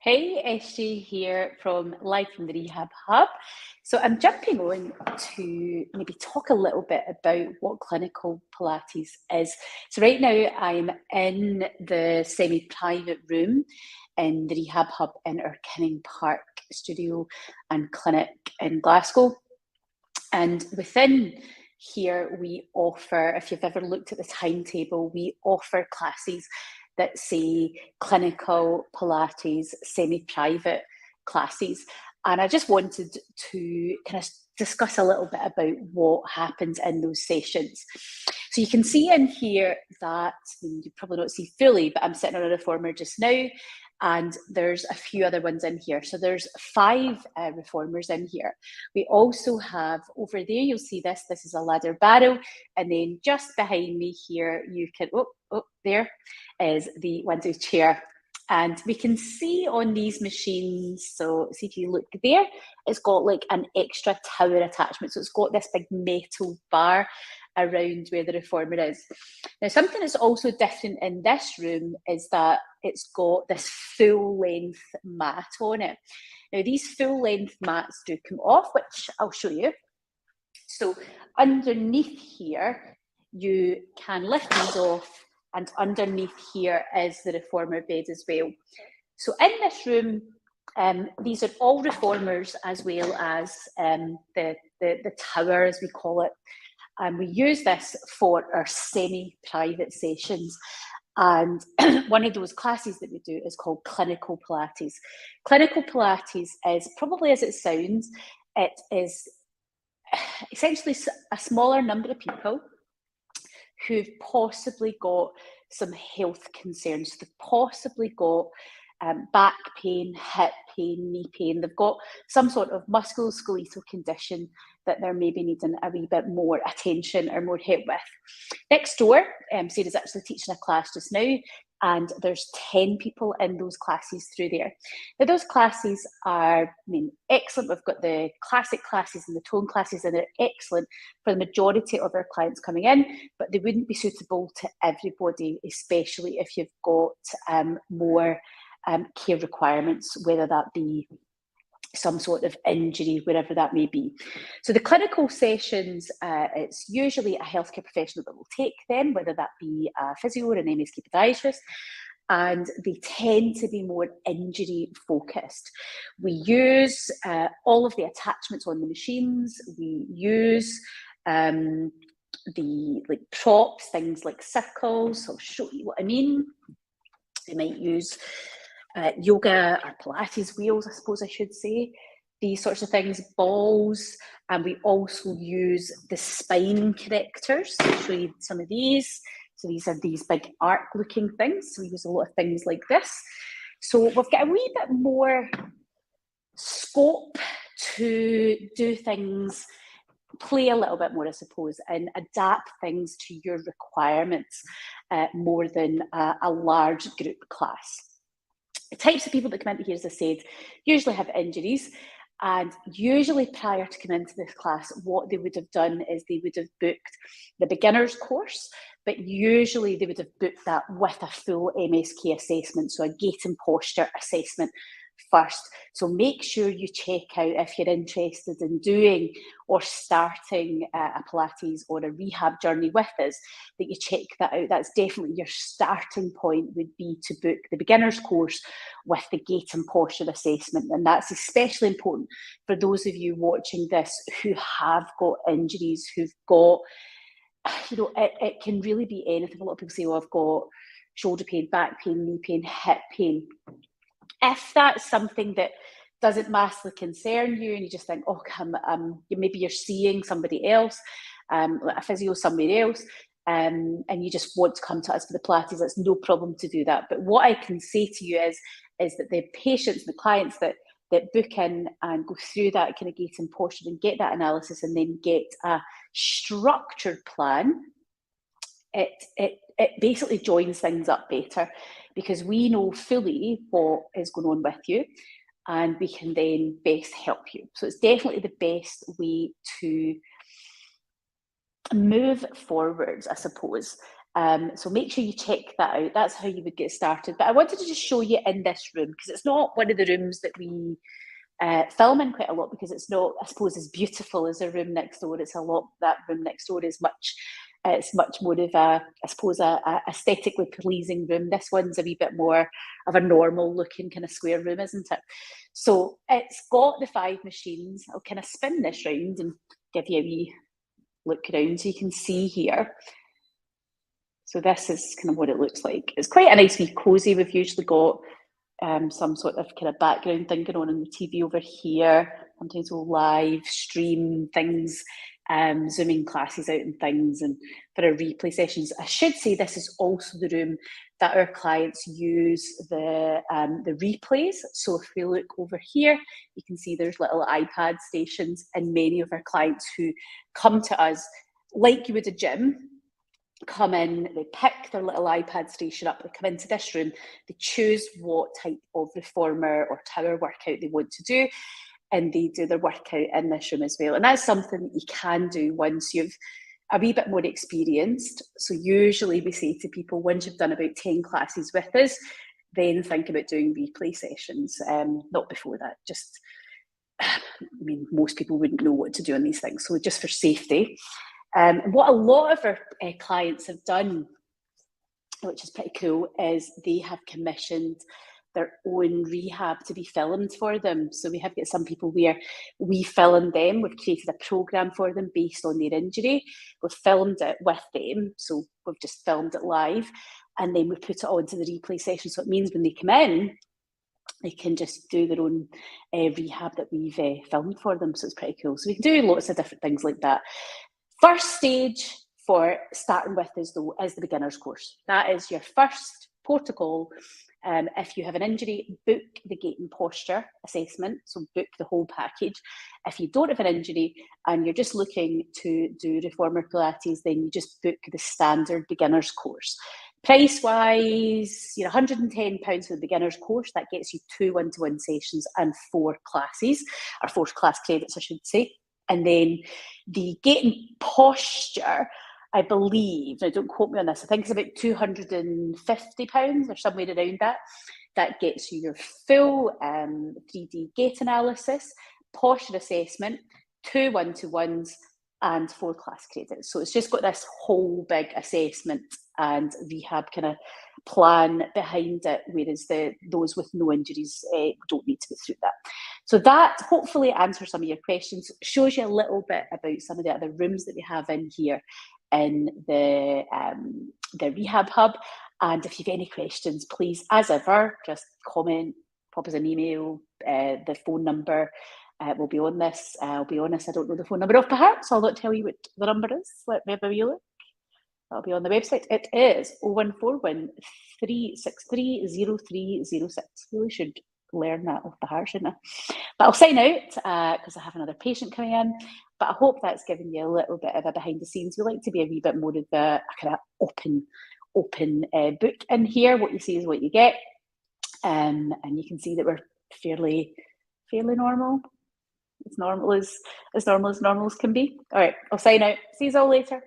Hey, SJ here from live from the Rehab Hub. So I'm jumping on to maybe talk a little bit about what clinical Pilates is. So right now I'm in the semi-private room in the Rehab Hub in our Kinning Park studio and clinic in Glasgow. And within here, we offer, if you've ever looked at the timetable, we offer classes that say clinical Pilates, semi-private classes. And I just wanted to kind of discuss a little bit about what happens in those sessions. So you can see in here that, you probably don't see fully, but I'm sitting on a reformer just now, and there's a few other ones in here. So there's 5 reformers in here. We also have over there, you'll see this is a ladder barrel, and then just behind me here, you can, there is the Windows chair. And we can see on these machines, so see if you look there, it's got like an extra tower attachment. So it's got this big metal bar around where the reformer is. Now, something that's also different in this room is that it's got this full length mat on it. Now, these full length mats do come off, which I'll show you. So underneath here, you can lift these off, and underneath here is the reformer bed as well. So in this room, these are all reformers as well as the tower, as we call it. And we use this for our semi-private sessions. And one of those classes that we do is called clinical Pilates. Clinical Pilates is probably as it sounds, it is essentially a smaller number of people who've possibly got some health concerns. They've possibly got back pain, hip pain, knee pain. They've got some sort of musculoskeletal condition that they're maybe needing a wee bit more attention or more help with. Next door, Sarah's actually teaching a class just now, and there's 10 people in those classes through there. Now, those classes are, excellent. We've got the classic classes and the tone classes, and they're excellent for the majority of our clients coming in, but they wouldn't be suitable to everybody, especially if you've got more care requirements, whether that be some sort of injury, wherever that may be. So the clinical sessions, it's usually a healthcare professional that will take them, whether that be a physio or an MSK podiatrist, and they tend to be more injury focused. We use all of the attachments on the machines. We use the props, things like circles. I'll show you what I mean. We might use yoga or Pilates wheels, I suppose I should say, these sorts of things, balls, and we also use the spine correctors. I'll show you some of these. So these are these big arc-looking things. So we use a lot of things like this. So we've got a wee bit more scope to do things, play a little bit more, I suppose, and adapt things to your requirements more than a large group class. The types of people that come into here, as I said, usually have injuries, and usually prior to coming into this class, what they would have done is they would have booked the beginner's course, but usually they would have booked that with a full MSK assessment, so a gait and posture assessment first. So make sure you check out, if you're interested in doing or starting a Pilates or a rehab journey with us, that you check that out. That's definitely your starting point, would be to book the beginner's course with the gait and posture assessment. And that's especially important for those of you watching this who have got injuries, who've got, it can really be anything. A lot of people say, I've got shoulder pain, back pain, knee pain, hip pain. If that's something that doesn't massively concern you, and you just think, maybe you're seeing somebody else, like a physio somewhere else, and you just want to come to us for the Pilates, it's no problem to do that. But what I can say to you is that the patients, the clients that book in and go through that kind of gait and posture and get that analysis and then get a structured plan, it basically joins things up better, because we know fully what is going on with you and we can then best help you. So it's definitely the best way to move forwards, I suppose. So make sure you check that out. That's how you would get started. But I wanted to just show you in this room, because it's not one of the rooms that we film in quite a lot, because it's not, I suppose, as beautiful as a room next door. It's a lot, that room next door is much, it's much more of a, I suppose, a aesthetically pleasing room. This one's a wee bit more of a normal looking kind of square room, isn't it? So it's got the 5 machines. I'll kind of spin this round and give you a wee look around so you can see here. So this is kind of what it looks like. It's quite a nice wee cosy. We've usually got some sort of kind of background thing going on the TV over here. Sometimes we'll live stream things, zooming classes out and things, and for our replay sessions. I should say this is also the room that our clients use the replays. So if we look over here, you can see there's little iPad stations, and many of our clients who come to us, like you would a gym, come in, they pick their little iPad station up, they come into this room, they choose what type of reformer or tower workout they want to do, and they do their workout in this room as well. And that's something that you can do once you've a wee bit more experienced. So usually we say to people, once you've done about 10 classes with us, then think about doing replay sessions. Not before that. Just, I mean, most people wouldn't know what to do on these things. So just for safety. What a lot of our clients have done, which is pretty cool, is they have commissioned their own rehab to be filmed for them. So we have got some people where we film them. We've created a program for them based on their injury. We've filmed it with them. So we've just filmed it live, and then we put it onto the replay session. So it means when they come in, they can just do their own rehab that we've filmed for them. So it's pretty cool. So we can do lots of different things like that. First stage for starting with is the beginner's course. That is your first protocol. If you have an injury, book the gait and posture assessment, so book the whole package. If you don't have an injury and you're just looking to do reformer Pilates, then you just book the standard beginner's course. Price-wise, you're £110 for the beginner's course. That gets you 2 one-to-one sessions and 4 classes, or 4 class credits, I should say. And then the gait and posture, I believe, now don't quote me on this, I think it's about £250 or somewhere around that. That gets you your full 3D gait analysis, posture assessment, 2 one-to-ones, and 4 class credits. So it's just got this whole big assessment and rehab kind of plan behind it, whereas those with no injuries don't need to go through that. So that hopefully answers some of your questions, shows you a little bit about some of the other rooms that we have in here in the Rehab Hub. And if you've any questions, please, as ever, just comment, pop us an email, the phone number will be on this. I'll be honest, I don't know the phone number off by heart, so I'll not tell you what the number is. Let me have a wee look. That'll be on the website. It is 0141 363 0306. Really should learn that off the heart, shouldn't I? But I'll sign out because I have another patient coming in. But I hope that's given you a little bit of a behind the scenes. We like to be a wee bit more of a kind of open book in here. What you see is what you get. And you can see that we're fairly normal. As normal as normal as can be. All right, I'll sign out. See you all later.